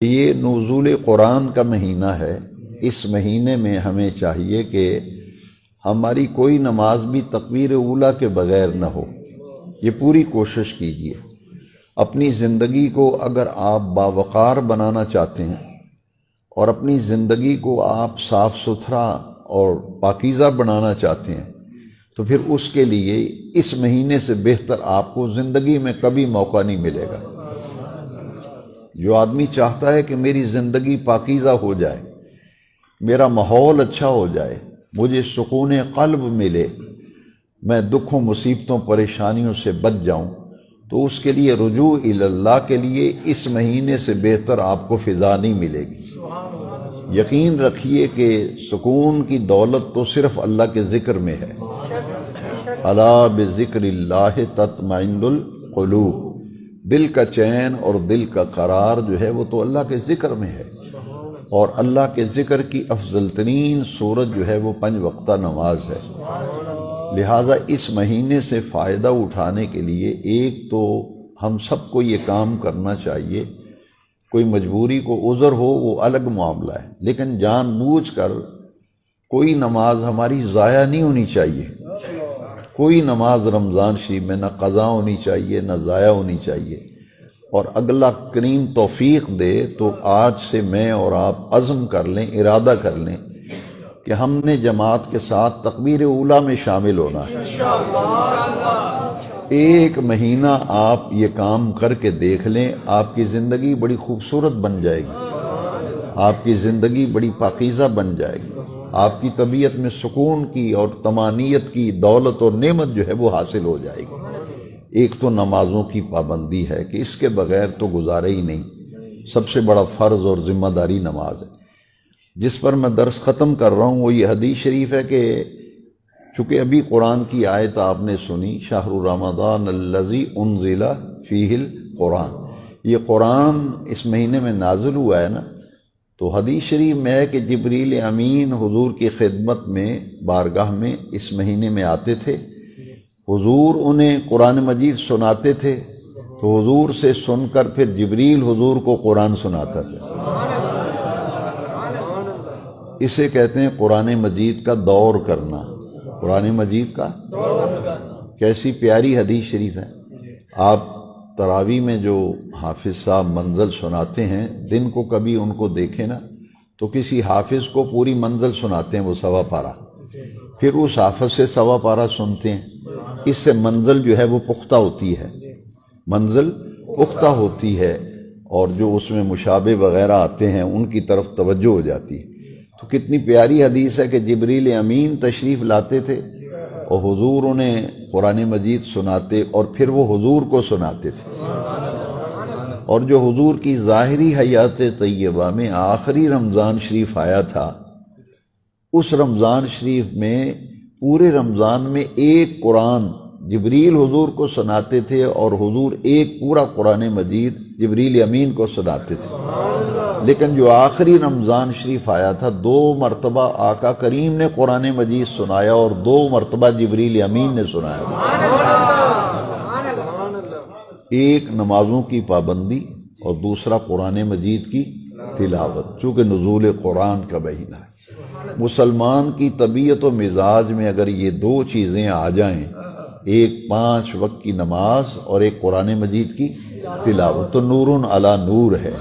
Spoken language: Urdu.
یہ نزول قرآن کا مہینہ ہے۔ اس مہینے میں ہمیں چاہیے کہ ہماری کوئی نماز بھی تکبیر اولیٰ کے بغیر نہ ہو۔ یہ پوری کوشش کیجیے۔ اپنی زندگی کو اگر آپ باوقار بنانا چاہتے ہیں اور اپنی زندگی کو آپ صاف ستھرا اور پاکیزہ بنانا چاہتے ہیں تو پھر اس کے لیے اس مہینے سے بہتر آپ کو زندگی میں کبھی موقع نہیں ملے گا۔ جو آدمی چاہتا ہے کہ میری زندگی پاکیزہ ہو جائے، میرا ماحول اچھا ہو جائے، مجھے سکون قلب ملے، میں دکھوں مصیبتوں پریشانیوں سے بچ جاؤں، تو اس کے لیے رجوع اللہ کے لیے اس مہینے سے بہتر آپ کو فضا نہیں ملے گی۔ یقین رکھیے کہ سکون کی دولت تو صرف اللہ کے ذکر میں ہے۔ الا بذکر اللہ تطمئن القلوب، دل کا چین اور دل کا قرار جو ہے وہ تو اللہ کے ذکر میں ہے، اور اللہ کے ذکر کی افضل ترین صورت جو ہے وہ 5 وقتہ نماز ہے۔ لہٰذا اس مہینے سے فائدہ اٹھانے کے لیے ایک تو ہم سب کو یہ کام کرنا چاہیے، کوئی مجبوری کو عذر ہو وہ الگ معاملہ ہے، لیکن جان بوجھ کر کوئی نماز ہماری ضائع نہیں ہونی چاہیے۔ کوئی نماز رمضان شریف میں نہ قضا ہونی چاہیے نہ ضائع ہونی چاہیے، اور اللہ کریم توفیق دے تو آج سے میں اور آپ عزم کر لیں، ارادہ کر لیں کہ ہم نے جماعت کے ساتھ تکبیر اولیٰ میں شامل ہونا ہے۔ ایک مہینہ آپ یہ کام کر کے دیکھ لیں، آپ کی زندگی بڑی خوبصورت بن جائے گی، آپ کی زندگی بڑی پاکیزہ بن جائے گی، آپ کی طبیعت میں سکون کی اور طمانینت کی دولت اور نعمت جو ہے وہ حاصل ہو جائے گی۔ ایک تو نمازوں کی پابندی ہے کہ اس کے بغیر تو گزارا ہی نہیں، سب سے بڑا فرض اور ذمہ داری نماز ہے۔ جس پر میں درس ختم کر رہا ہوں وہ یہ حدیث شریف ہے کہ چونکہ ابھی قرآن کی آیت آپ نے سنی، شہر رمضان الذی انزل فیہ القرآن، یہ قرآن اس مہینے میں نازل ہوا ہے نا، تو حدیث شریف میں ہے کہ جبریل امین حضور کی خدمت میں بارگاہ میں اس مہینے میں آتے تھے، حضور انہیں قرآن مجید سناتے تھے، تو حضور سے سن کر پھر جبریل حضور کو قرآن سناتا تھا۔ اسے کہتے ہیں قرآن مجید کا دور کرنا۔ قرآن مجید کا کیسی پیاری حدیث شریف ہے۔ آپ تراویح میں جو حافظ صاحب منزل سناتے ہیں، دن کو کبھی ان کو دیکھیں نا تو کسی حافظ کو پوری منزل سناتے ہیں وہ 1.25 پارہ، پھر اس حافظ سے 1.25 پارہ سنتے ہیں۔ اس سے منزل جو ہے وہ پختہ ہوتی ہے، منزل پختہ ہوتی ہے، اور جو اس میں مشابہ وغیرہ آتے ہیں ان کی طرف توجہ ہو جاتی ہے۔ تو کتنی پیاری حدیث ہے کہ جبریل امین تشریف لاتے تھے اور حضور انہیں قرآن مجید سناتے اور پھر وہ حضور کو سناتے تھے۔ اور جو حضور کی ظاہری حیات طیبہ میں آخری رمضان شریف آیا تھا، اس رمضان شریف میں پورے رمضان میں ایک قرآن جبریل حضور کو سناتے تھے اور حضور ایک پورا قرآن مجید جبریل امین کو سناتے تھے۔ لیکن جو آخری رمضان شریف آیا تھا، 2 مرتبہ آقا کریم نے قرآن مجید سنایا اور 2 مرتبہ جبریل امین نے سنایا۔ ایک نمازوں کی پابندی اور دوسرا قرآن مجید کی تلاوت، چونکہ نزول قرآن کا مہینہ ہے۔ مسلمان کی طبیعت و مزاج میں اگر یہ 2 چیزیں آ جائیں، ایک 5 وقت کی نماز اور ایک قرآن مجید کی تلاوت، تو نور علی نور ہے۔